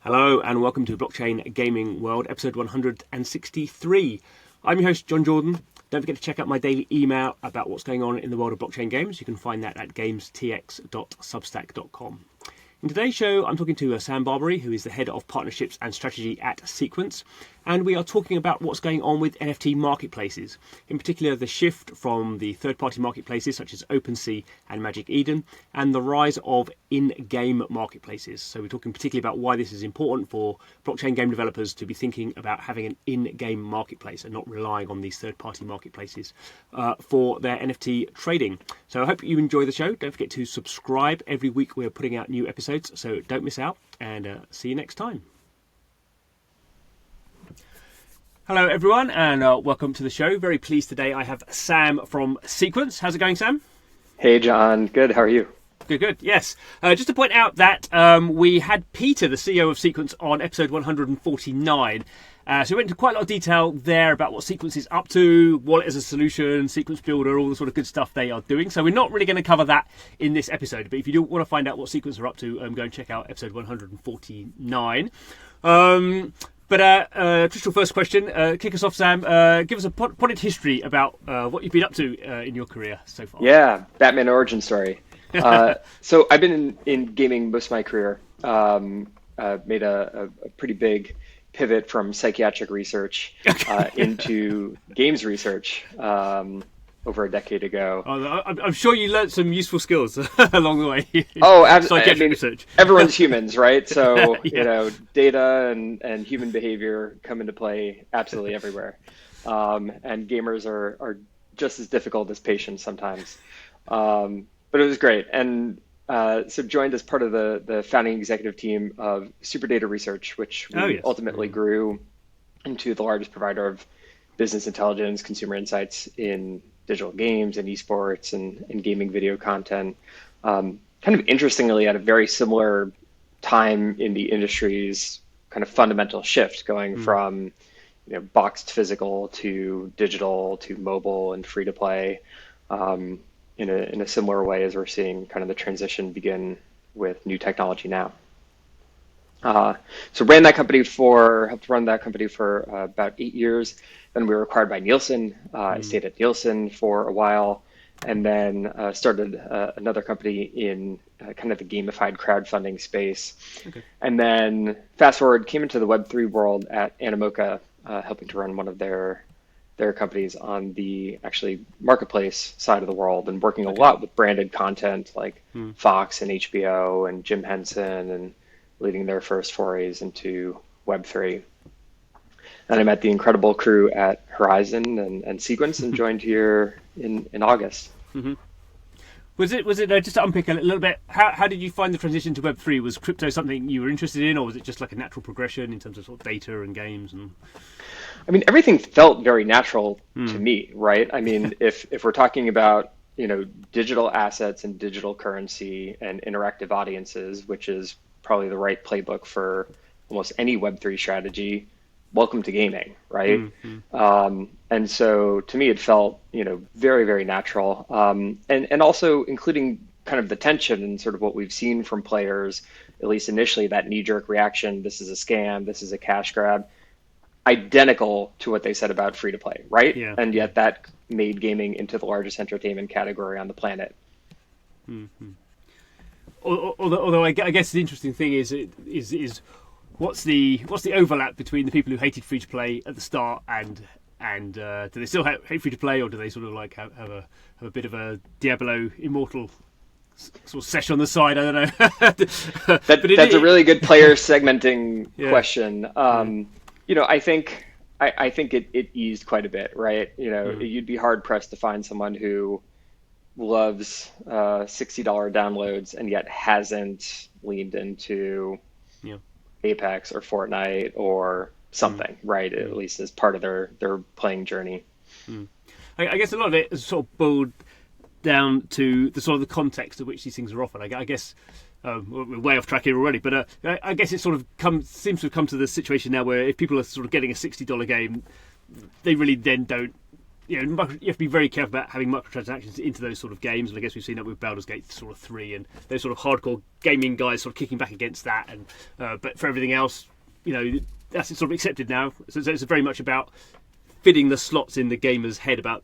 Hello and welcome to Blockchain Gaming World, episode 163. I'm your host, John Jordan. Don't forget to check out my daily email about what's going on in the world of blockchain games. You can find that at gamestx.substack.com. In today's show, I'm talking to Sam Barberie, who is the head of partnerships and strategy at Sequence, and we are talking about what's going on with NFT marketplaces, in particular the shift from the third-party marketplaces such as OpenSea and Magic Eden, and the rise of in-game marketplaces. So we're talking particularly about why this is important for blockchain game developers to be thinking about having an in-game marketplace and not relying on these third-party marketplaces for their NFT trading. So I hope you enjoy the show. Don't forget to subscribe. Every week we're putting out new episodes, so don't miss out, and see you next time. Hello everyone, and welcome to the show. Very pleased today I have Sam from Sequence. How's it going, Sam? Hey John, good. How are you? Good. Yes. Just to point out that we had Peter, the CEO of Sequence, on episode 149. So we went into quite a lot of detail there about what Sequence is up to, wallet as a solution, Sequence Builder, all the sort of good stuff they are doing. So we're not really going to cover that in this episode. But if you do want to find out what Sequence are up to, go and check out episode 149. Just your first question, kick us off, Sam. Give us a potted history about what you've been up to in your career so far. Yeah, Batman origin story. So I've been in gaming most of my career. Made a pretty big pivot from psychiatric research into games research over a decade ago. I'm sure you learned some useful skills along the way. Absolutely. Research. Everyone's humans, right? So, Yeah. data and human behavior come into play absolutely everywhere. And gamers are just as difficult as patients sometimes. But it was great. And so joined as part of the founding executive team of Super Data Research, which we ultimately grew into the largest provider of business intelligence, consumer insights in digital games and esports and gaming video content. Kind of interestingly, at a very similar time in the industry's kind of fundamental shift, going from boxed physical to digital to mobile and free to play, in a similar way as we're seeing kind of the transition begin with new technology now. So helped run that company for about 8 years. Then we were acquired by Nielsen. I stayed at Nielsen for a while, and then started another company in kind of the gamified crowdfunding space. Okay. And then fast forward, came into the Web3 world at Animoca, helping to run one of their companies on the actually marketplace side of the world, and working a lot with branded content like Fox and HBO and Jim Henson, and leading their first forays into Web3. And I met the incredible crew at Horizon and Sequence, and joined here in August. Mm-hmm. Was it just to unpick a little bit? How did you find the transition to Web3? Was crypto something you were interested in, or was it just like a natural progression in terms of sort of data and games? And I mean, everything felt very natural to me, right? I mean, if we're talking about digital assets and digital currency and interactive audiences, which is probably the right playbook for almost any Web3 strategy, welcome to gaming, right? And so to me, it felt, very, very natural. And also including kind of the tension and sort of what we've seen from players, at least initially, that knee-jerk reaction, this is a scam, this is a cash grab, identical to what they said about free-to-play, right? Yeah. And yet that made gaming into the largest entertainment category on the planet. Mm-hmm. Although I guess the interesting thing is what's the overlap between the people who hated free to play at the start and do they still hate free to play, or do they sort of like have a bit of a Diablo Immortal sort of session on the side? I don't know. That's a really good player segmenting question. I think it eased quite a bit, right? You'd be hard pressed to find someone who loves $60 downloads and yet hasn't leaned into Apex or Fortnite or something, right? At least as part of their playing journey. I guess a lot of it is sort of boiled down to the sort of the context of which these things are offered. I guess we're way off track here already, but I guess it sort of seems to have come to the situation now where if people are sort of getting a $60 game, they really then don't you have to be very careful about having microtransactions into those sort of games, and I guess we've seen that with Baldur's Gate sort of 3 and those sort of hardcore gaming guys sort of kicking back against that. And but for everything else, that's sort of accepted now. So it's very much about fitting the slots in the gamer's head about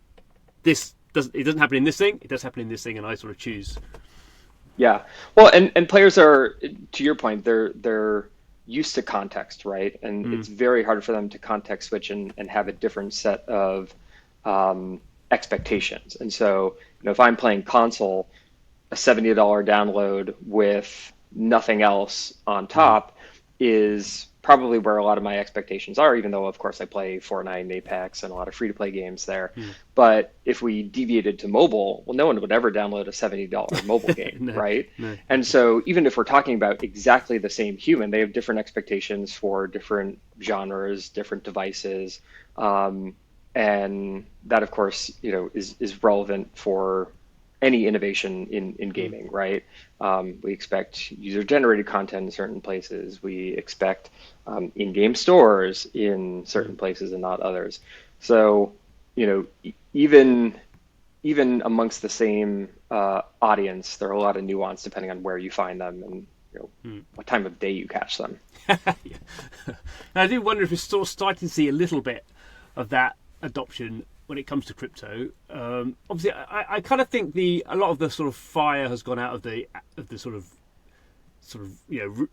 this. It doesn't happen in this thing. It does happen in this thing, and I sort of choose. Yeah. Well, and players are, to your point, they're used to context, right? And it's very hard for them to context switch and have a different set of expectations. And so, if I'm playing console, a $70 download with nothing else on top is probably where a lot of my expectations are, even though, of course, I play Fortnite and Apex and a lot of free-to-play games there. But if we deviated to mobile, well, no one would ever download a $70 mobile game, No, right? no. And so even if we're talking about exactly the same human, they have different expectations for different genres, different devices. And that, of course, is relevant for any innovation in gaming, right? We expect user-generated content in certain places. We expect in-game stores in certain places and not others. So, even amongst the same audience, there are a lot of nuance depending on where you find them and what time of day you catch them. Yeah. I do wonder if we're sort of starting to see a little bit of that adoption when it comes to crypto. Obviously, I kind of think a lot of the sort of fire has gone out of the sort of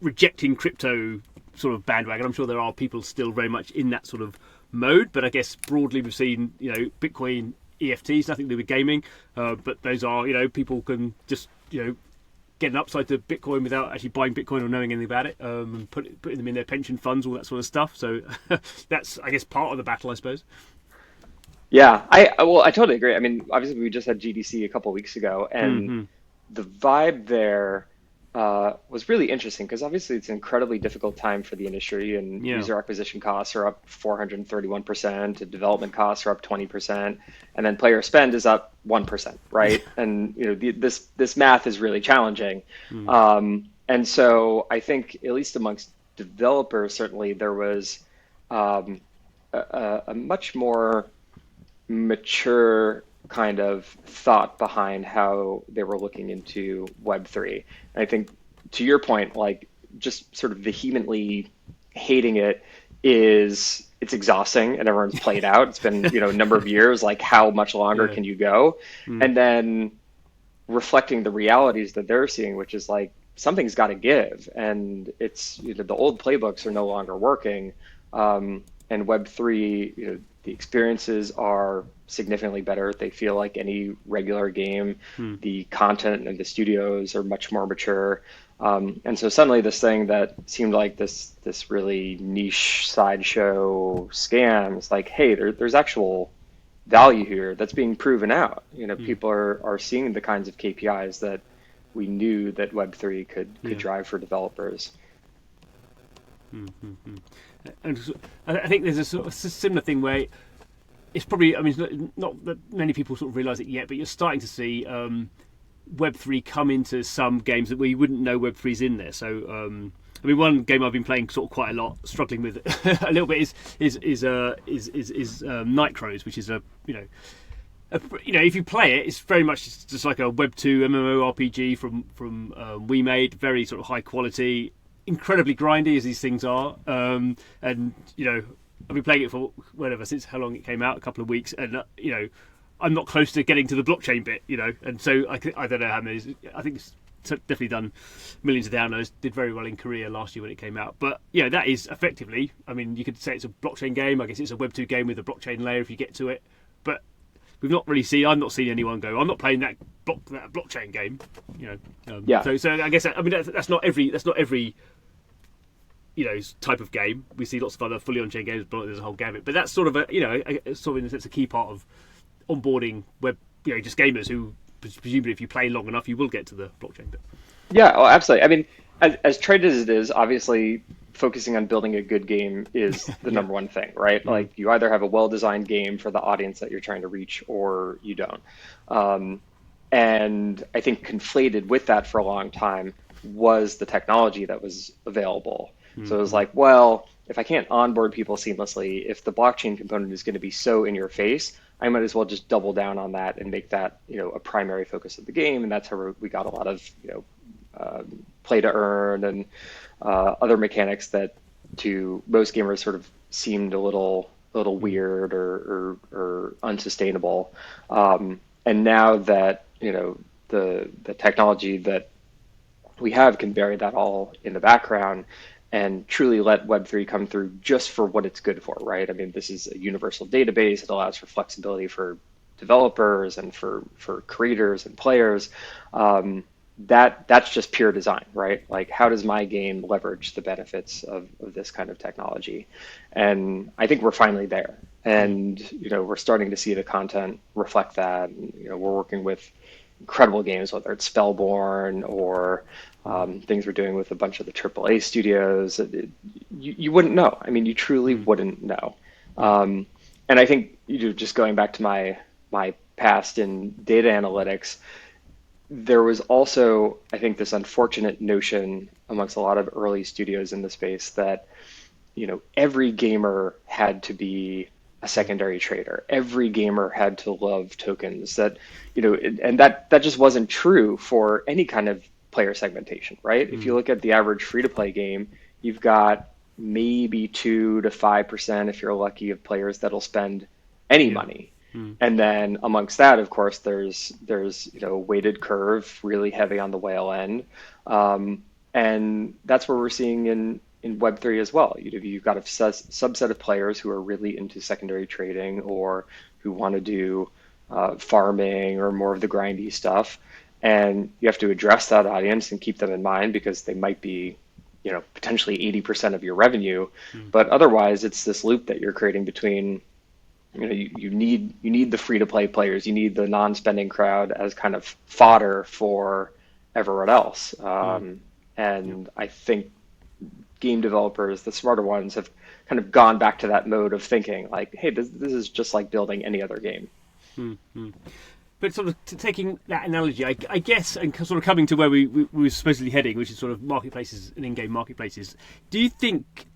rejecting crypto sort of bandwagon. I'm sure there are people still very much in that sort of mode, but I guess broadly we've seen Bitcoin EFTs, nothing to do with gaming, but those are people can just get an upside to Bitcoin without actually buying Bitcoin or knowing anything about it, and putting them in their pension funds, all that sort of stuff. So that's, I guess, part of the battle, I suppose. Yeah, I totally agree. I mean, obviously we just had GDC a couple of weeks ago, and the vibe there was really interesting because obviously it's an incredibly difficult time for the industry, and user acquisition costs are up 431%, and development costs are up 20%, and then player spend is up 1%, right? And this math is really challenging. And so I think, at least amongst developers, certainly there was a much more mature kind of thought behind how they were looking into Web3. And I think, to your point, like, just sort of vehemently hating it's exhausting and everyone's played out. It's been, a number of years, like how much longer can you go? And then reflecting the realities that they're seeing, which is like, something's got to give. And it's, the old playbooks are no longer working. And Web3, the experiences are significantly better. They feel like any regular game. The content and the studios are much more mature. And so suddenly this thing that seemed like this really niche sideshow scam is like, hey, there's actual value here that's being proven out. People are seeing the kinds of KPIs that we knew that Web3 could drive for developers. And I think there's a sort of similar thing where it's probably, I mean, not that many people sort of realise it yet, but you're starting to see Web3 come into some games that we wouldn't know Web3's in there. So, I mean, one game I've been playing sort of quite a lot, struggling with a little bit, is Night Crows, which is if you play it, it's very much just like a Web2 MMORPG from We Made, very sort of high quality, incredibly grindy as these things are, and I've been playing it for since how long it came out, a couple of weeks, and I'm not close to getting to the blockchain bit, and so I don't know how many. I think it's definitely done millions of downloads. Did very well in Korea last year when it came out, but that is effectively, I mean, you could say it's a blockchain game. I guess it's a Web2 game with a blockchain layer if you get to it, but I've not seen anyone go, I'm not playing that blockchain game, So I guess that's not every type of game. We see lots of other fully on-chain games, but there's a whole gamut. But that's sort of sort of in a sense a key part of onboarding web, just gamers who presumably if you play long enough, you will get to the blockchain bit. Yeah, oh, absolutely. I mean, as trade as it is, obviously focusing on building a good game is the number one thing, right? Like, you either have a well-designed game for the audience that you're trying to reach, or you don't. And I think conflated with that for a long time was the technology that was available. So it was like, well, if I can't onboard people seamlessly, if the blockchain component is going to be so in your face, I might as well just double down on that and make that, a primary focus of the game. And that's how we got a lot of, play to earn and other mechanics that to most gamers sort of seemed a little weird or unsustainable. And now that, the technology that we have can bury that all in the background and truly let Web3 come through just for what it's good for, right? I mean, this is a universal database. It allows for flexibility for developers and for creators and players. That's just pure design, right? Like, how does my game leverage the benefits of this kind of technology? And I think we're finally there. And, we're starting to see the content reflect that. And, we're working with incredible games, whether it's Spellborn or things we're doing with a bunch of the AAA studios. You wouldn't know. I mean, you truly wouldn't know. And I think, just going back to my past in data analytics, there was also, I think, this unfortunate notion amongst a lot of early studios in the space that, every gamer had to be a secondary trader. Every gamer had to love tokens. And that just wasn't true for any kind of player segmentation, right? If you look at the average free-to-play game, you've got maybe 2 to 5%, if you're lucky, of players that'll spend any money. And then amongst that, of course, there's a weighted curve, really heavy on the whale end, and that's what we're seeing in Web3 as well. You've got a subset of players who are really into secondary trading or who want to do farming or more of the grindy stuff, and you have to address that audience and keep them in mind because they might be, potentially 80% of your revenue, but otherwise it's this loop that you're creating between. You need the free to play players. You need the non-spending crowd as kind of fodder for everyone else. And I think game developers, the smarter ones, have kind of gone back to that mode of thinking like, hey, this is just like building any other game. But sort of taking that analogy, I guess, and sort of coming to where we were supposedly heading, which is sort of marketplaces and in-game marketplaces. Do you think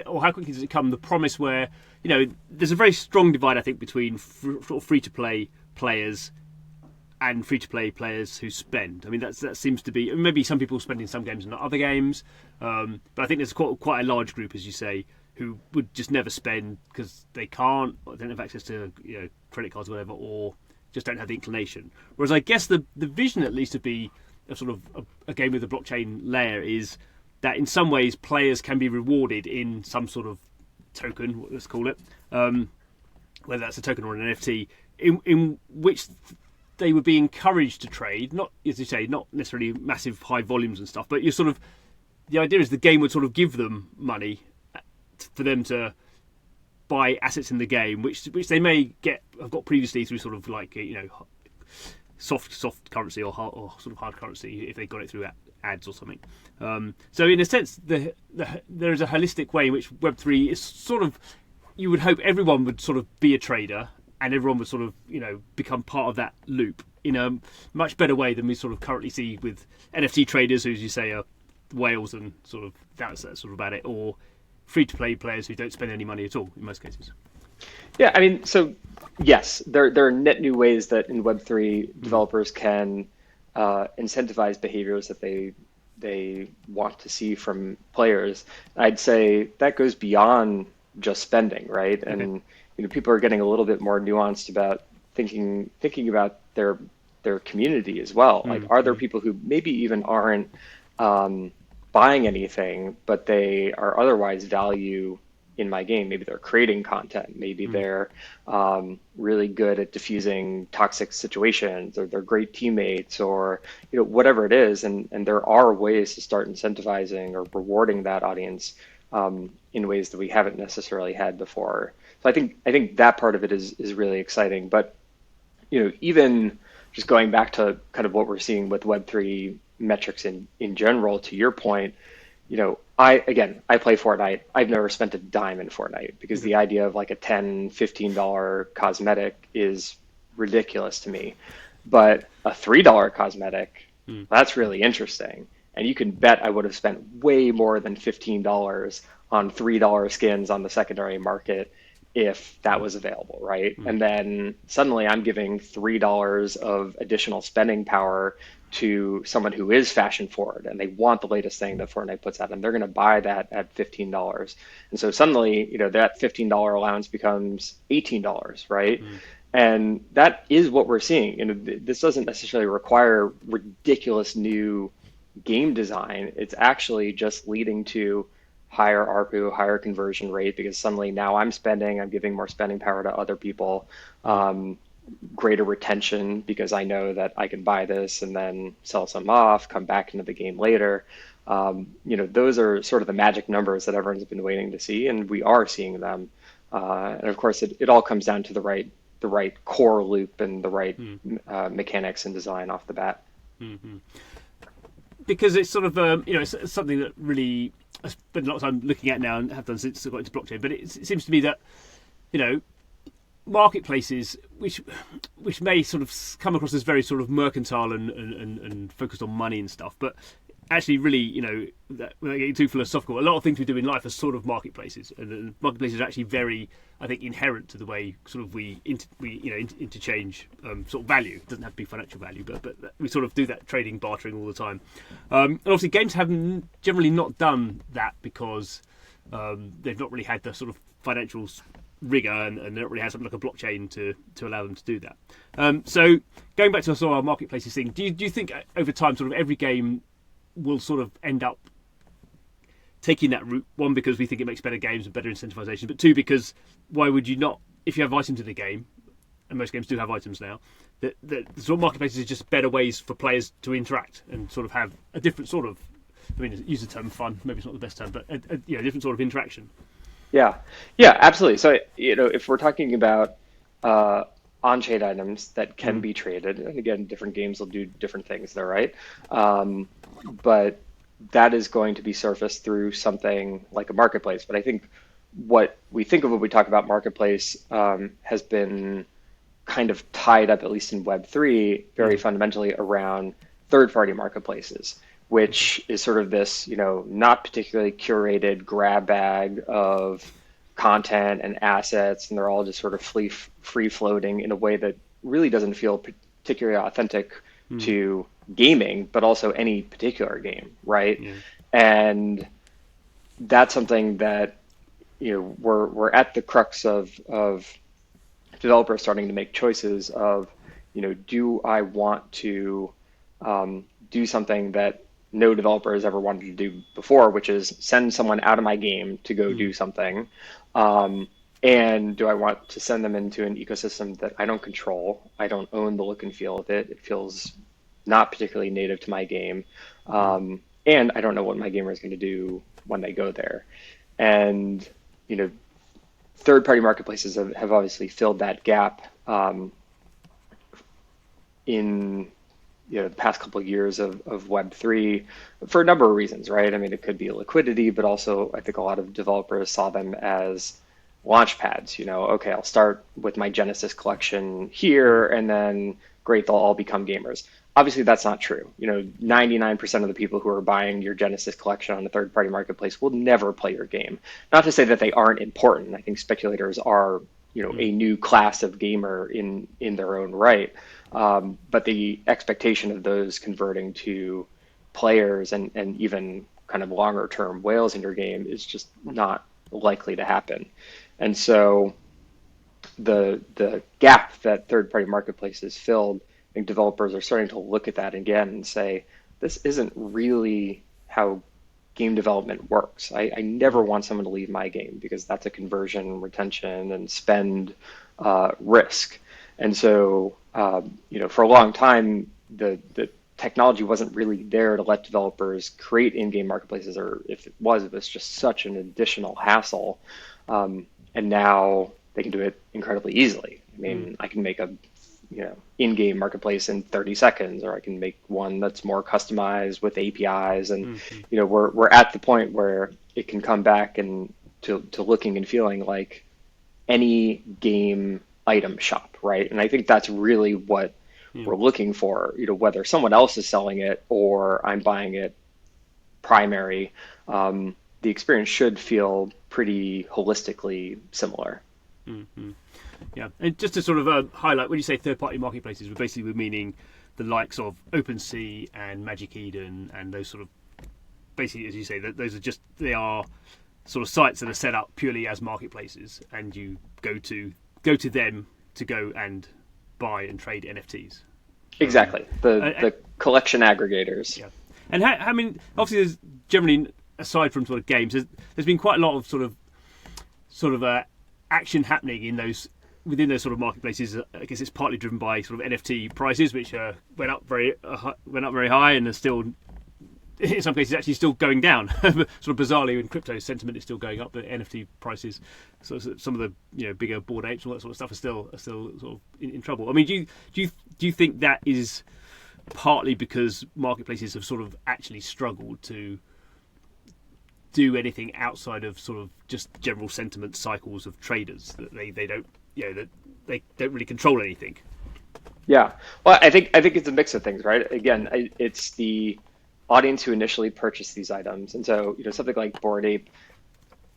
or how quickly does it come, the promise where, there's a very strong divide, I think, between sort of free-to-play players and free-to-play players who spend. I mean, that seems to be, maybe some people spend in some games and not other games, but I think there's quite a large group, as you say, who would just never spend because they can't, or they don't have access to credit cards or whatever, or just don't have the inclination. Whereas I guess the vision, at least, to be a sort of a game with a blockchain layer is that in some ways players can be rewarded in some sort of token, let's call it, whether that's a token or an NFT, in which they would be encouraged to trade, not, as you say, not necessarily massive high volumes and stuff, but you're sort of, the idea is the game would sort of give them money for them to buy assets in the game, which they may have got previously through sort of like, soft currency or sort of hard currency if they got it through ads or something. So in a sense, there is a holistic way in which Web3 is sort of, you would hope everyone would sort of be a trader and everyone would sort of, become part of that loop in a much better way than we sort of currently see with NFT traders who, as you say, are whales and sort of that's sort of about it, or free-to-play players who don't spend any money at all in most cases. Yeah, I mean, so yes, there are net new ways that in Web3 developers can incentivize behaviors that they want to see from players. I'd say that goes beyond just spending, right? Okay. And people are getting a little bit more nuanced about thinking about their community as well. Like, are there people who maybe even aren't buying anything, but they are otherwise value in my game? Maybe they're creating content, maybe they're really good at diffusing toxic situations, or they're great teammates, or whatever it is, and there are ways to start incentivizing or rewarding that audience in ways that we haven't necessarily had before. So I think that part of it is really exciting. But even just going back to kind of what we're seeing with Web3 metrics in general, to your point, I play Fortnite. I've never spent a dime in Fortnite because the idea of like a $10, $15 cosmetic is ridiculous to me. But a $3 cosmetic, that's really interesting. And you can bet I would have spent way more than $15 on $3 skins on the secondary market if that was available, right? And then suddenly I'm giving $3 of additional spending power to someone who is fashion forward and they want the latest thing that Fortnite puts out, and they're going to buy that at $15. And so suddenly, that $15 allowance becomes $18, right? And that is what we're seeing. This doesn't necessarily require ridiculous new game design. It's actually just leading to higher ARPU, higher conversion rate, because suddenly now I'm giving more spending power to other people, greater retention because I know that I can buy this and then sell some off, come back into the game later. Those are sort of the magic numbers that everyone's been waiting to see, and we are seeing them. And of course, it all comes down to the right core loop and the right mechanics and design off the bat. Because it's sort of it's something that really I spend a lot of time looking at now and have done since I got into blockchain. But it seems to me that marketplaces, which may sort of come across as very sort of mercantile and focused on money and stuff, but actually really, without getting too philosophical, a lot of things we do in life are sort of marketplaces, and marketplaces are actually very, I think, inherent to the way sort of we interchange sort of value. It doesn't have to be financial value, but we sort of do that trading, bartering all the time. And obviously games have generally not done that because they've not really had the sort of financial rigor and they don't really have something like a blockchain to allow them to do that. So going back to sort of our marketplaces thing, do you think over time sort of every game will sort of end up taking that route? One, because we think it makes better games and better incentivization, but two, because why would you not, if you have items in the game, and most games do have items now, that the sort of marketplaces are just better ways for players to interact and sort of have a different sort of, use the term fun, maybe it's not the best term, but a different sort of interaction. Yeah, absolutely. So, if we're talking about on-chain items that can be traded, and again, different games will do different things there, right? But that is going to be surfaced through something like a marketplace. But I think what we think of when we talk about marketplace has been kind of tied up, at least in Web3, very fundamentally around third-party marketplaces, which is sort of this, not particularly curated grab bag of content and assets, and they're all just sort of free floating in a way that really doesn't feel particularly authentic to gaming, but also any particular game, right? Yeah. And that's something that we're at the crux of developers starting to make choices of, do I want to do something that no developer has ever wanted to do before, which is send someone out of my game to go do something. And do I want to send them into an ecosystem that I don't control? I don't own the look and feel of it. It feels not particularly native to my game. And I don't know what my gamer is going to do when they go there. And, third-party marketplaces have obviously filled that gap in the past couple of years of Web3 for a number of reasons, right? I mean, it could be liquidity, but also I think a lot of developers saw them as launch pads. Okay, I'll start with my Genesis collection here, and then great, they'll all become gamers. Obviously, that's not true. 99% of the people who are buying your Genesis collection on a third-party marketplace will never play your game. Not to say that they aren't important. I think speculators are, a new class of gamer in their own right. But the expectation of those converting to players and even kind of longer-term whales in your game is just not likely to happen. And so the gap that third-party marketplaces filled, I think developers are starting to look at that again and say, this isn't really how game development works. I never want someone to leave my game because that's a conversion, retention, and spend risk. And so, for a long time, the technology wasn't really there to let developers create in-game marketplaces, or if it was just such an additional hassle. And now they can do it incredibly easily. I mean, I can make a in-game marketplace in 30 seconds, or I can make one that's more customized with APIs. And, we're at the point where it can come back and to looking and feeling like any game item shop, right? And I think that's really what we're looking for, whether someone else is selling it or I'm buying it primary, the experience should feel pretty holistically similar. Yeah, and just to sort of highlight, when you say third-party marketplaces, we're meaning the likes of OpenSea and Magic Eden and those sort of, basically, as you say, that they are sort of sites that are set up purely as marketplaces, and you go to them to go and buy and trade NFTs. Exactly, the collection aggregators. Yeah, and how many? Obviously, there's generally, aside from sort of games, there's been quite a lot of sort of action happening within those sort of marketplaces. I guess it's partly driven by sort of NFT prices, which went up very high, and are still, in some cases, actually still going down. Sort of bizarrely, in crypto, sentiment is still going up, but NFT prices, so some of the bigger Bored Apes and all that sort of stuff are still sort of in trouble. I mean, do you think that is partly because marketplaces have sort of actually struggled to do anything outside of sort of just general sentiment cycles of traders, that they don't that they don't really control anything? Yeah, well, I think it's a mix of things, right? Again, it's the audience who initially purchased these items, and so something like Bored Ape,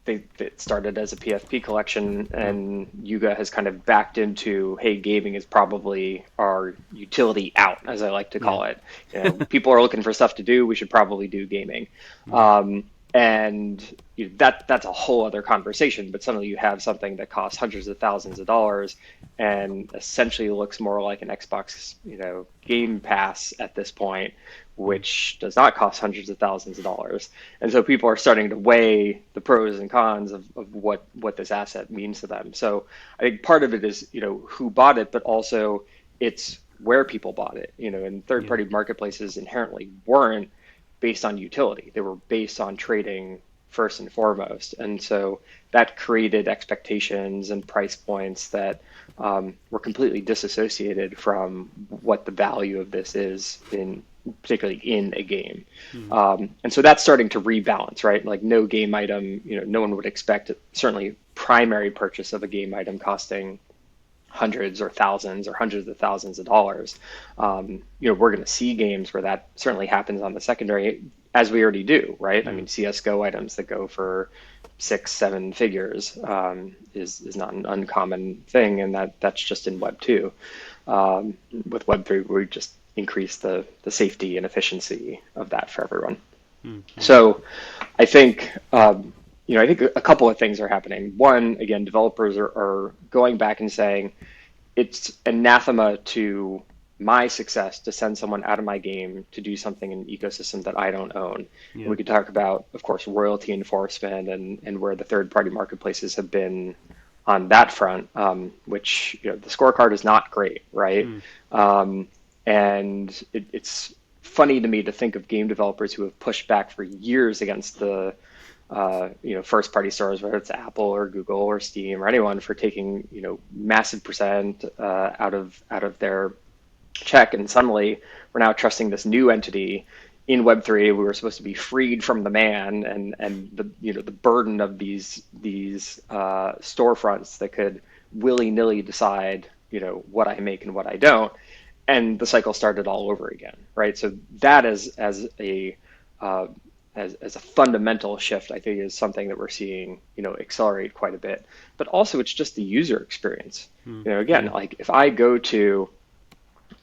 it started as a PFP collection, and Yuga has kind of backed into, hey, gaming is probably our utility out, as I like to call it. People are looking for stuff to do. We should probably do gaming. And that's a whole other conversation. But suddenly you have something that costs hundreds of thousands of dollars and essentially looks more like an Xbox, Game Pass at this point, which does not cost hundreds of thousands of dollars. And so people are starting to weigh the pros and cons of what this asset means to them. So I think part of it is, who bought it, but also it's where people bought it. And third-party marketplaces inherently weren't based on utility. They were based on trading first and foremost. And so that created expectations and price points that were completely disassociated from what the value of this is, particularly in a game. And so that's starting to rebalance, right? Like no game item, no one would expect, certainly primary purchase of a game item costing hundreds or thousands or hundreds of thousands of dollars. We're going to see games where that certainly happens on the secondary, as we already do, right? I mean, CSGO items that go for 6-7 figures is not an uncommon thing, and that's just in Web 2. With Web 3, we just increase the safety and efficiency of that for everyone. So I think I think a couple of things are happening. One, again, developers are going back and saying, it's anathema to my success to send someone out of my game to do something in an ecosystem that I don't own. Yeah. We could talk about, of course, royalty enforcement and where the third-party marketplaces have been on that front, which the scorecard is not great, right? And it's funny to me to think of game developers who have pushed back for years against the first party stores, whether it's Apple or Google or Steam or anyone, for taking massive percent out of their check, and suddenly we're now trusting this new entity in Web3. We were supposed to be freed from the man and the burden of these storefronts that could willy-nilly decide what I make and what I don't, and the cycle started all over again, right? So that as a fundamental shift, I think, is something that we're seeing, accelerate quite a bit. But also, it's just the user experience. Like if I go to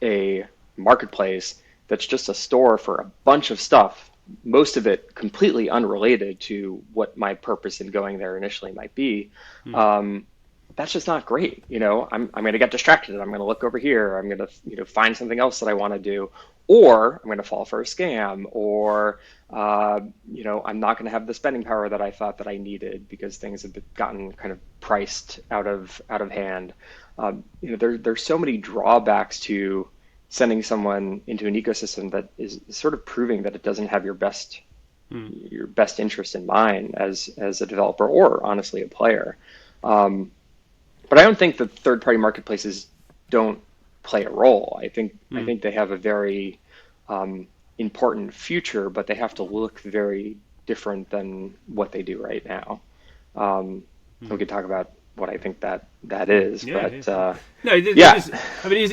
a marketplace that's just a store for a bunch of stuff, most of it completely unrelated to what my purpose in going there initially might be, that's just not great. I'm going to get distracted. I'm going to look over here. I'm going to find something else that I want to do, or I'm going to fall for a scam, or I'm not going to have the spending power that I thought that I needed because things have gotten kind of priced out of hand. There's so many drawbacks to sending someone into an ecosystem that is sort of proving that it doesn't have your best interest in mind as a developer or honestly a player. But I don't think that third-party marketplaces don't play a role. I think they have a very important future, but they have to look very different than what they do right now. We could talk about what I think that is, it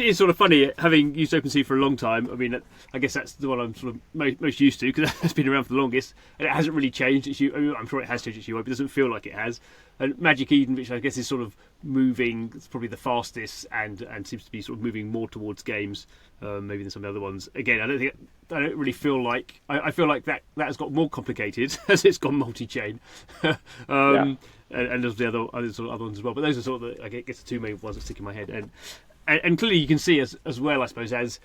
is sort of funny having used OpenSea for a long time. I mean, I guess that's the one I'm sort of most used to because it's been around for the longest, and it hasn't really changed its UI. I'm sure it has changed its UI, but it doesn't feel like it has. and Magic Eden, which I guess is sort of moving, it's probably the fastest and seems to be sort of moving more towards games, maybe than some of the other ones. Again, I don't really feel like I feel like that has got more complicated as it's gone multi-chain, and there's the other ones as well. But those are sort of I guess the two main ones that stick in my head, and clearly you can see as well, I suppose, as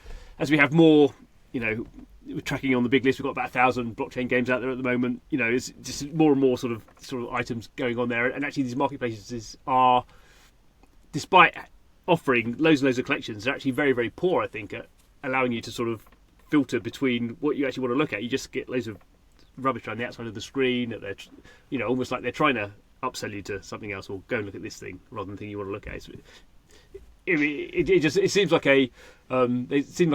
we have more, we're tracking on the big list. We've got about 1,000 blockchain games out there at the moment. It's just more and more sort of items going on there, and actually these marketplaces are, despite offering loads and loads of collections, they're actually very, very poor, I think, at allowing you to sort of filter between what you actually want to look at. You just get loads of rubbish around the outside of the screen that they're, almost like they're trying to upsell you to something else, or go and look at this thing rather than the thing you want to look at. It seems like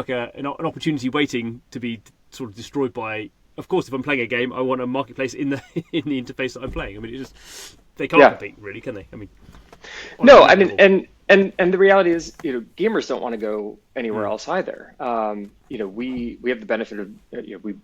an opportunity waiting to be sort of destroyed by. Of course, if I'm playing a game, I want a marketplace in the interface that I'm playing. I mean, they can't compete, really, can they? I mean, no, I mean, and the reality is, gamers don't want to go anywhere else either. We have the benefit of,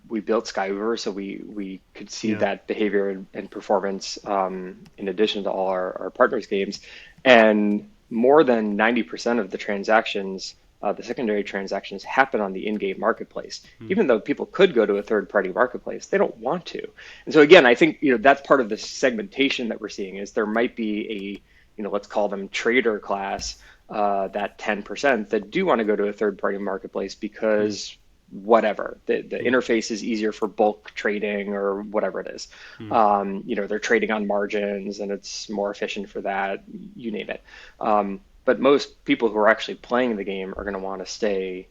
we built Skyweaver, so we could see that behavior and performance in addition to all our partners' games, and more than 90% of the transactions, the secondary transactions, happen on the in-game marketplace. Even though people could go to a third-party marketplace, they don't want to. And so again, I think that's part of the segmentation that we're seeing, is there might be a, let's call them trader class, that 10% that do want to go to a third-party marketplace because whatever, the interface is easier for bulk trading or whatever it is. They're trading on margins and it's more efficient for that, you name it. But most people who are actually playing the game are going to want to stay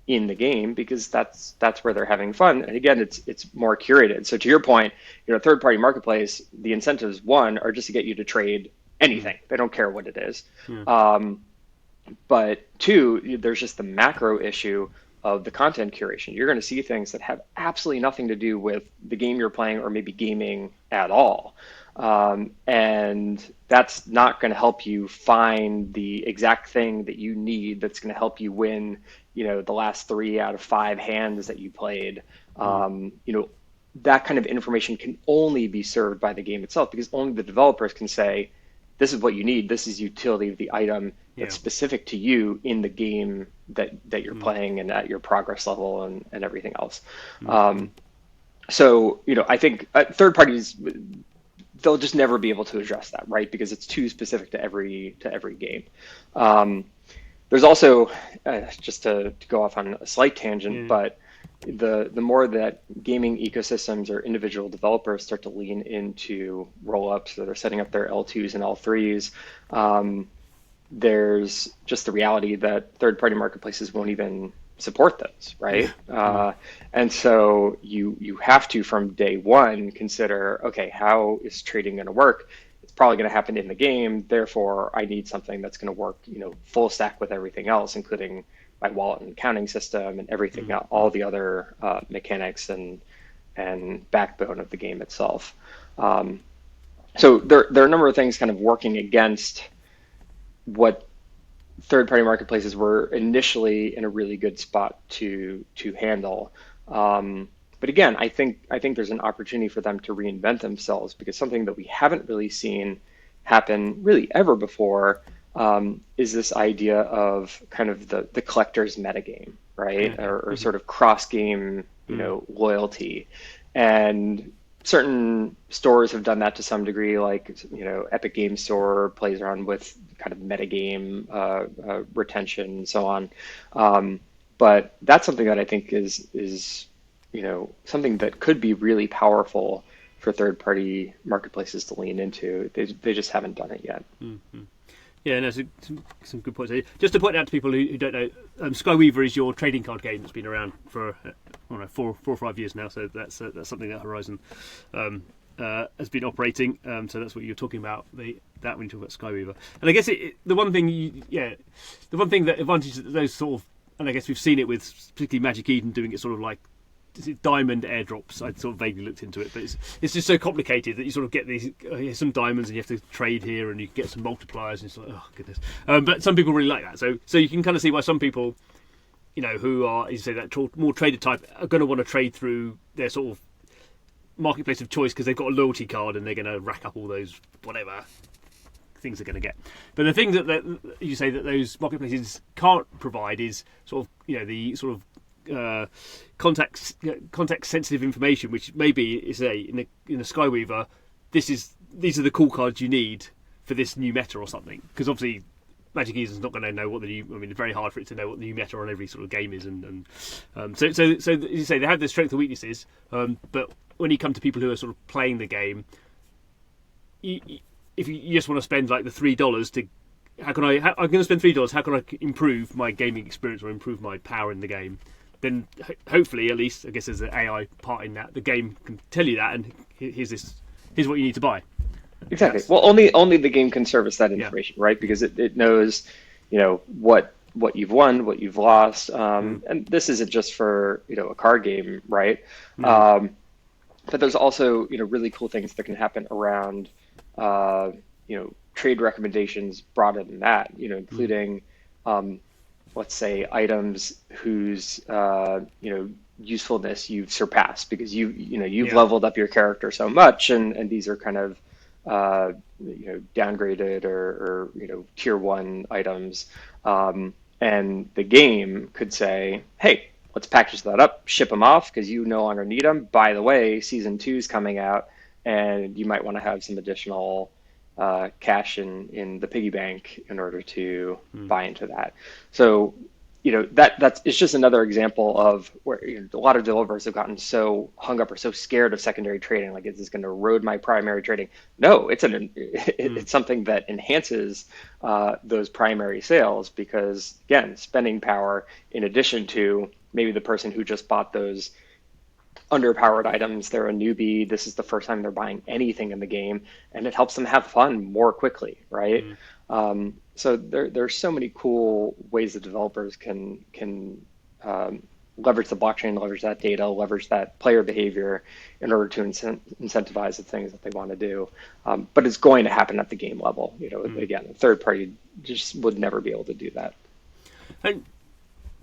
in the game because that's where they're having fun. And again, it's more curated. So to your point, third-party marketplace, the incentives, one, are just to get you to trade anything. They don't care what it is. But two, there's just the macro issue of the content curation. You're going to see things that have absolutely nothing to do with the game you're playing, or maybe gaming at all. And that's not going to help you find the exact thing that you need that's going to help you win, the last 3 out of 5 hands that you played. That kind of information can only be served by the game itself, because only the developers can say, this is what you need. This is utility of the item that's specific to you in the game that you're playing and at your progress level and everything else. So, I think third parties, they'll just never be able to address that, right? Because it's too specific to every game. There's also, just to go off on a slight tangent, but the more that gaming ecosystems or individual developers start to lean into roll-ups, so they're setting up their L2s and L3s, there's just the reality that third-party marketplaces won't even support those, right? And so you have to, from day one, consider, okay, how is trading going to work? It's probably going to happen in the game. Therefore, I need something that's going to work, full stack with everything else, including my wallet and accounting system and everything, all the other mechanics and backbone of the game itself. So there are a number of things kind of working against what third-party marketplaces were initially in a really good spot to handle. But again, I think there's an opportunity for them to reinvent themselves, because something that we haven't really seen happen really ever before is this idea of kind of the collector's metagame, right? Or sort of cross-game, loyalty. And certain stores have done that to some degree, like, Epic Games Store plays around with kind of metagame retention and so on. But that's something that I think is something that could be really powerful for third-party marketplaces to lean into. They just haven't done it yet. Yeah, no, some good points. Just to point out to people who don't know, Skyweaver is your trading card game that's been around for 4 or 5 years now. So that's something that Horizon has been operating. So that's what you're talking about. That when you talk about Skyweaver, and I guess the one thing that advantages those sort of, and I guess we've seen it with particularly Magic Eden doing it sort of like, is it diamond airdrops? I sort of vaguely looked into it, but it's just so complicated that you sort of get these some diamonds and you have to trade here and you get some multipliers and it's like, oh goodness. But some people really like that, so you can kind of see why some people, who are, as you say, that more trader type, are going to want to trade through their sort of marketplace of choice because they've got a loyalty card and they're going to rack up all those whatever things are going to get. But the thing that you say that those marketplaces can't provide is sort of the sort of context sensitive information, which maybe is in a Skyweaver, these are the cool cards you need for this new meta or something, because obviously Magic Users is not going to know what the new. I mean, it's very hard for it to know what the new meta on every sort of game is, so as you say, they have their strengths and weaknesses. But when you come to people who are sort of playing the game, if you just want to spend like the $3 to, I'm going to spend $3. How can I improve my gaming experience or improve my power in the game? Then hopefully, at least, I guess there's an AI part in that. The game can tell you that, and here's what you need to buy. Exactly. Well, only the game can service that information, right? Because it knows, what you've won, what you've lost, and this isn't just for a card game, right? But there's also really cool things that can happen around trade recommendations broader than that, including let's say items whose usefulness you've surpassed because you've leveled up your character so much, and these are kind of downgraded or tier 1 items, and the game could say, hey, let's package that up, ship them off because you no longer need them. By the way, season 2 is coming out, and you might want to have some additional cash in the piggy bank in order to buy into that. So it's just another example of where a lot of developers have gotten so hung up or so scared of secondary trading, like, is this going to erode my primary trading? No, it's something that enhances those primary sales, because again, spending power, in addition to maybe the person who just bought those underpowered items, they're a newbie, this is the first time they're buying anything in the game, and it helps them have fun more quickly, right? So there's so many cool ways that developers can leverage the blockchain, leverage that data, leverage that player behavior in order to incentivize the things that they want to do. But it's going to happen at the game level. Again, a third party just would never be able to do that. And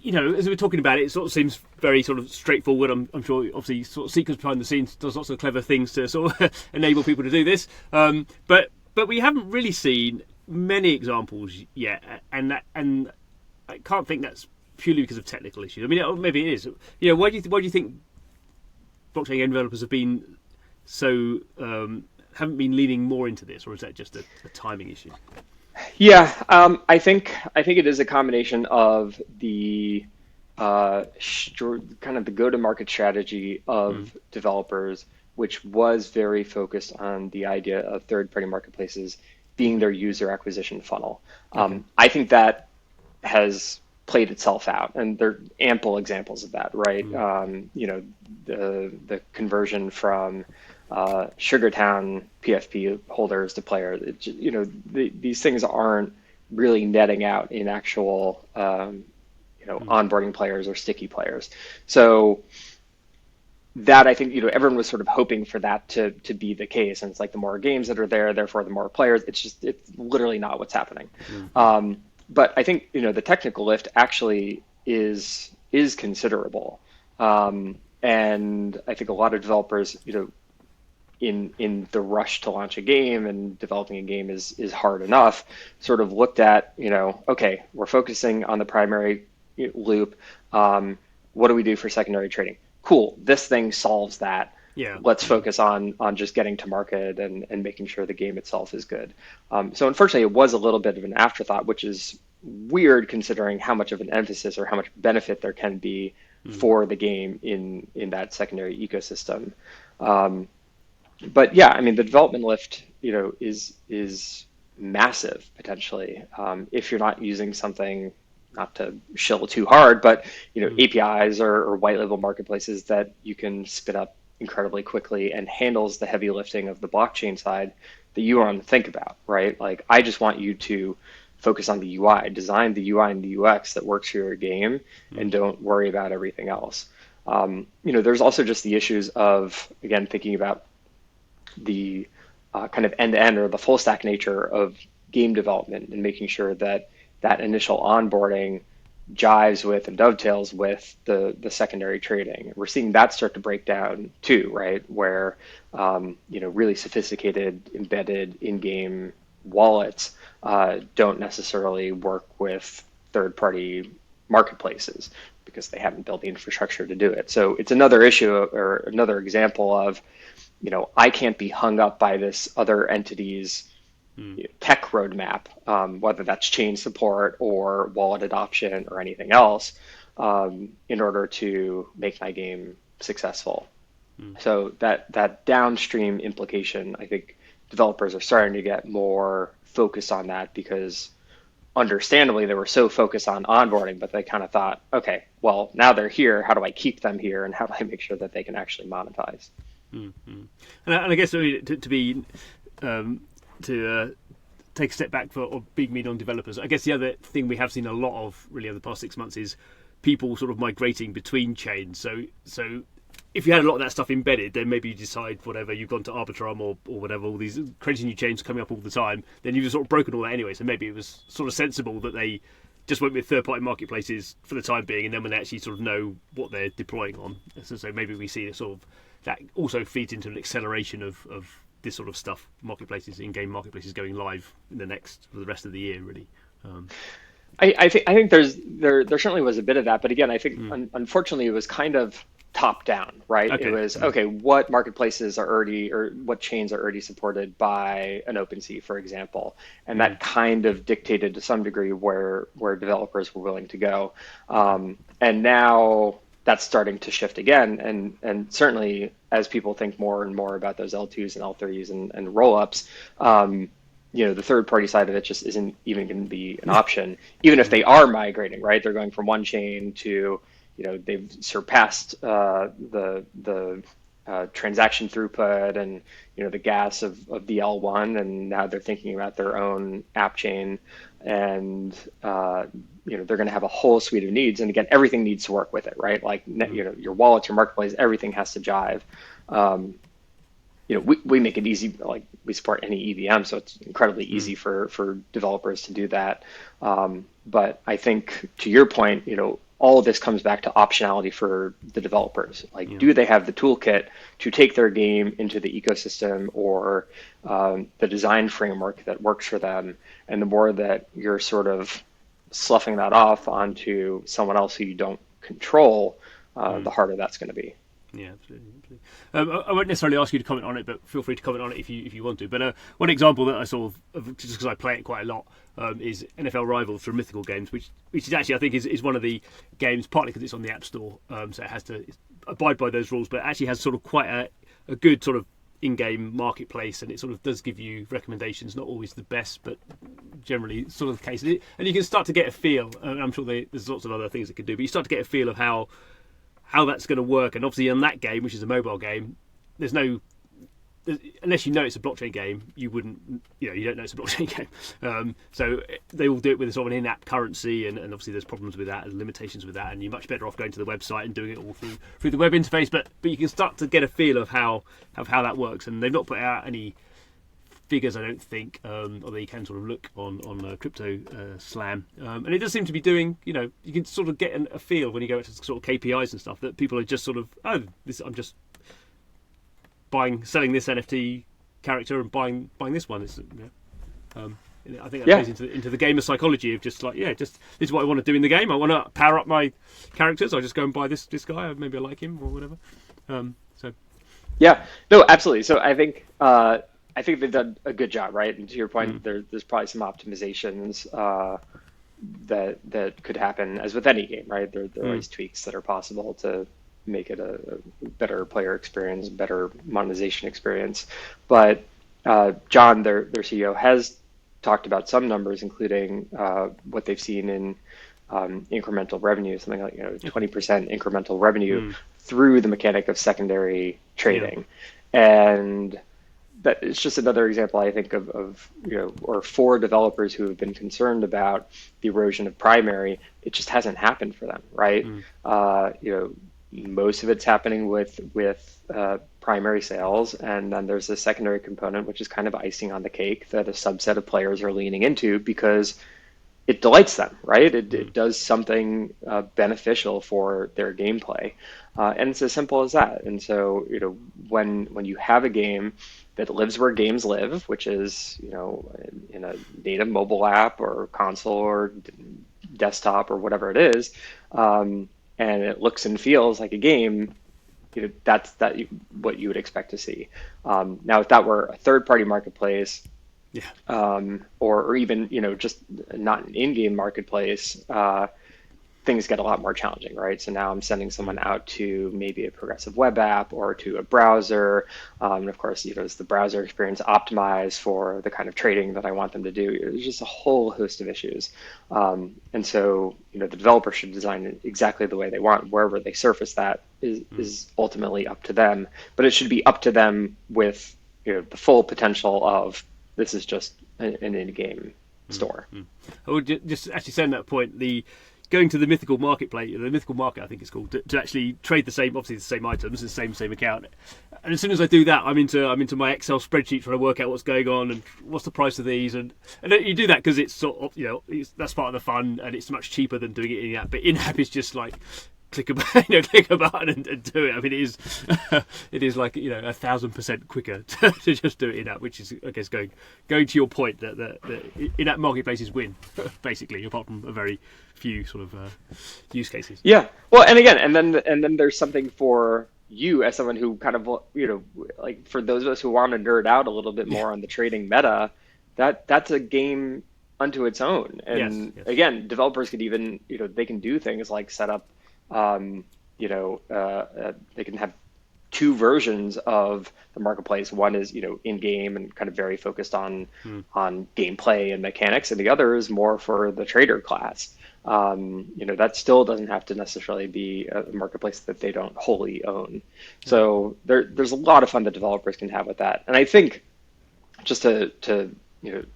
as we're talking about it, it sort of seems very sort of straightforward. I'm sure, obviously, sort of Sequence behind the scenes does lots of clever things to sort of enable people to do this. But we haven't really seen many examples yet, and I can't think that's purely because of technical issues. I mean, maybe it is. Why do you think blockchain game developers have been so haven't been leaning more into this, or is that just a timing issue? Yeah, I think it is a combination of the kind of the go-to-market strategy of developers, which was very focused on the idea of third-party marketplaces being their user acquisition funnel. I think that has played itself out, and there are ample examples of that, right? The conversion from SugarTown PFP holders to players. These things aren't really netting out in actual, onboarding players or sticky players. So that, I think, everyone was sort of hoping for that to be the case. And it's like, the more games that are there, therefore the more players. It's literally not what's happening. But I think, the technical lift actually is considerable. And I think a lot of developers, in the rush to launch a game, and developing a game is hard enough, sort of looked at, okay, we're focusing on the primary loop. What do we do for secondary trading? Cool, this thing solves that. Yeah. Let's focus on just getting to market and making sure the game itself is good. So unfortunately, it was a little bit of an afterthought, which is weird considering how much of an emphasis or how much benefit there can be for the game in that secondary ecosystem. But yeah, I mean, the development lift, is massive potentially, if you're not using something, not to shill too hard, but APIs or white label marketplaces that you can spin up incredibly quickly and handles the heavy lifting of the blockchain side that you want to think about, right? Like, I just want you to focus on the UI, design the UI and the UX that works for your game, and don't worry about everything else. There's also just the issues of, again, thinking about the kind of end-to-end or the full stack nature of game development, and making sure that initial onboarding jives with and dovetails with the secondary trading. We're seeing that start to break down too, right? Where really sophisticated embedded in-game wallets don't necessarily work with third-party marketplaces because they haven't built the infrastructure to do it. So it's another issue or another example of, I can't be hung up by this other entity's tech roadmap, whether that's chain support or wallet adoption or anything else, in order to make my game successful. So that downstream implication, I think developers are starting to get more focused on that because understandably they were so focused on onboarding, but they kind of thought, okay, well, now they're here. How do I keep them here? And how do I make sure that they can actually monetize? Mm-hmm. And I guess to take a step back for big mean on developers, I guess the other thing we have seen a lot of really over the past 6 months is people sort of migrating between chains. So if you had a lot of that stuff embedded, then maybe you decide whatever, you've gone to Arbitrum or whatever, all these crazy new chains coming up all the time, then you've sort of broken all that anyway. So maybe it was sort of sensible that they just went with third-party marketplaces for the time being, and then when they actually sort of know what they're deploying on. So maybe we see sort of that also feeds into an acceleration of this sort of stuff, marketplaces, in-game marketplaces going live for the rest of the year, really. I think there certainly was a bit of that, but again, I think unfortunately it was kind of top down, right? Okay. It was, okay, what marketplaces are already, or what chains are already supported by an OpenSea, for example, and that kind of dictated to some degree where developers were willing to go, and now that's starting to shift again, and certainly as people think more and more about those L2s and L3s and roll-ups, the third-party side of it just isn't even going to be an option, even if they are migrating, right? They're going from one chain to, they've surpassed the transaction throughput and, the gas of the L1, and now they're thinking about their own app chain, and they're going to have a whole suite of needs, and again, everything needs to work with it, right? Like your wallets, your marketplace, everything has to jive. We make it easy, like we support any EVM, so it's incredibly easy for developers to do that. But I think to your point, all of this comes back to optionality for the developers. Like, do they have the toolkit to take their game into the ecosystem or the design framework that works for them? And the more that you're sort of sloughing that off onto someone else who you don't control, the harder that's going to be. Yeah, absolutely. I won't necessarily ask you to comment on it, but feel free to comment on it if you want to. But one example that I saw, just because I play it quite a lot, is NFL Rivals from Mythical Games, which is actually, I think, is one of the games, partly because it's on the App Store, so it has to abide by those rules, but it actually has sort of quite a good sort of in-game marketplace, and it sort of does give you recommendations, not always the best, but generally sort of the case. And you can start to get a feel, and I'm sure there's lots of other things it could do, but you start to get a feel of how that's going to work. And obviously in that game, which is a mobile game, unless you know it's a blockchain game, you don't know it's a blockchain game. So they all do it with sort of an in-app currency, and obviously there's problems with that and limitations with that, and you're much better off going to the website and doing it all through the web interface. But you can start to get a feel of how that works, and they've not put out any figures, I don't think, although you can sort of look on Crypto Slam, and it does seem to be doing, you can sort of get a feel when you go to sort of KPIs and stuff, that people are just sort of, I'm just selling this NFT character and buying this one. I think that plays into the gamer psychology of just like, this is what I want to do in the game. I want to power up my characters. I just go and buy this guy. Maybe I like him or whatever. Yeah, no, absolutely. So I think they've done a good job, right? And to your point, there's probably some optimizations that could happen, as with any game, right? There are always tweaks that are possible to make it a better player experience, better monetization experience. But John, their CEO, has talked about some numbers, including what they've seen in incremental revenue, something like 20% incremental revenue through the mechanic of secondary trading, and that it's just another example, I think, of or for developers who have been concerned about the erosion of primary, it just hasn't happened for them, right? Most of it's happening with primary sales, and then there's a secondary component, which is kind of icing on the cake that a subset of players are leaning into because it delights them, right? It does something beneficial for their gameplay, and it's as simple as that. And so, when you have a game that lives where games live, which is, in a native mobile app or console or desktop or whatever it is, and it looks and feels like a game, that's what you would expect to see. Now, if that were a third-party marketplace, Yeah. or even just not an in-game marketplace, things get a lot more challenging, right? So now I'm sending someone out to maybe a progressive web app or to a browser, and of course, is the browser experience optimized for the kind of trading that I want them to do? There's just a whole host of issues, and so the developer should design it exactly the way they want. Wherever they surface that is ultimately up to them, but it should be up to them with the full potential of this is just an in-game store. I would just actually saying that point, going to the mythical marketplace, the mythical market, I think it's called, to actually trade obviously the same items, the same account. And as soon as I do that, I'm into my Excel spreadsheet trying to work out what's going on and what's the price of these. And you do that because it's sort of, that's part of the fun, and it's much cheaper than doing it in app. But in app is just like click a button and do it. I mean, it is like 1,000% quicker to just do it in app, which is, I guess, going to your point that the in app marketplaces win basically, apart from a very few sort of use cases. Yeah. Well, and again, and then there's something for you as someone who kind of like, for those of us who want to nerd out a little bit more on the trading meta, that's a game unto its own. And yes. Again, developers could even they can do things like set up they can have two versions of the marketplace. One is in game and kind of very focused on gameplay and mechanics, and the other is more for the trader class. That still doesn't have to necessarily be a marketplace that they don't wholly own. So there's a lot of fun that developers can have with that. And I think, just to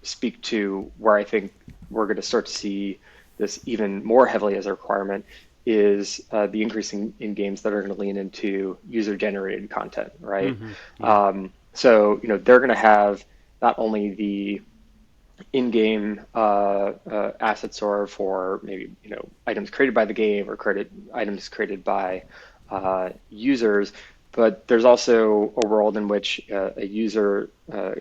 speak to where I think we're going to start to see this even more heavily as a requirement, is the increase in games that are going to lean into user-generated content, right? So they're going to have not only the in-game asset store for maybe items created by the game or items created by users, but there's also a world in which a user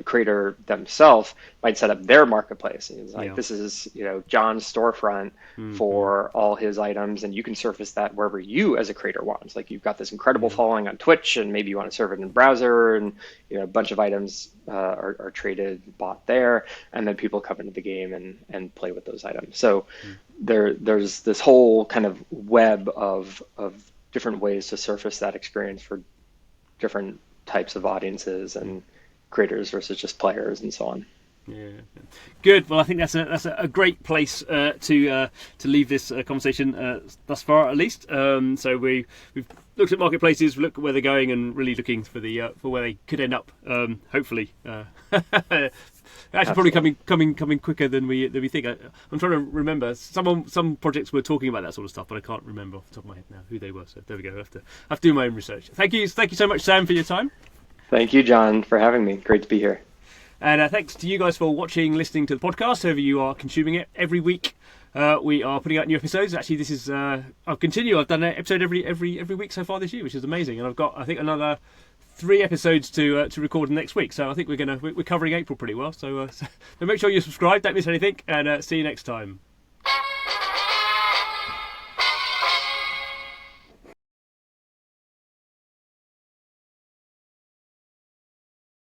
creator themselves might set up their marketplace. It's like, this is John's storefront for all his items, and you can surface that wherever you as a creator want. It's like you've got this incredible following on Twitch, and maybe you want to serve it in browser, and a bunch of items are traded, bought there, and then people come into the game and play with those items. So there's this whole kind of web of different ways to surface that experience for different types of audiences and creators versus just players and so on. Yeah, good. Well, I think that's a great place to leave this conversation thus far, at least. So we've looked at marketplaces, looked at where they're going, and really looking for where they could end up. Hopefully, actually, probably coming quicker than we think. I'm trying to remember. Some projects were talking about that sort of stuff, but I can't remember off the top of my head now who they were. So there we go. I have to do my own research. Thank you so much, Sam, for your time. Thank you, John, for having me. Great to be here. And thanks to you guys for watching, listening to the podcast, however you are consuming it. Every week we are putting out new episodes. Actually, this is I'll continue. I've done an episode every week so far this year, which is amazing. And I've got, I think, another 3 episodes to record next week. So I think we're covering April pretty well. So make sure you're subscribed, don't miss anything, and see you next time.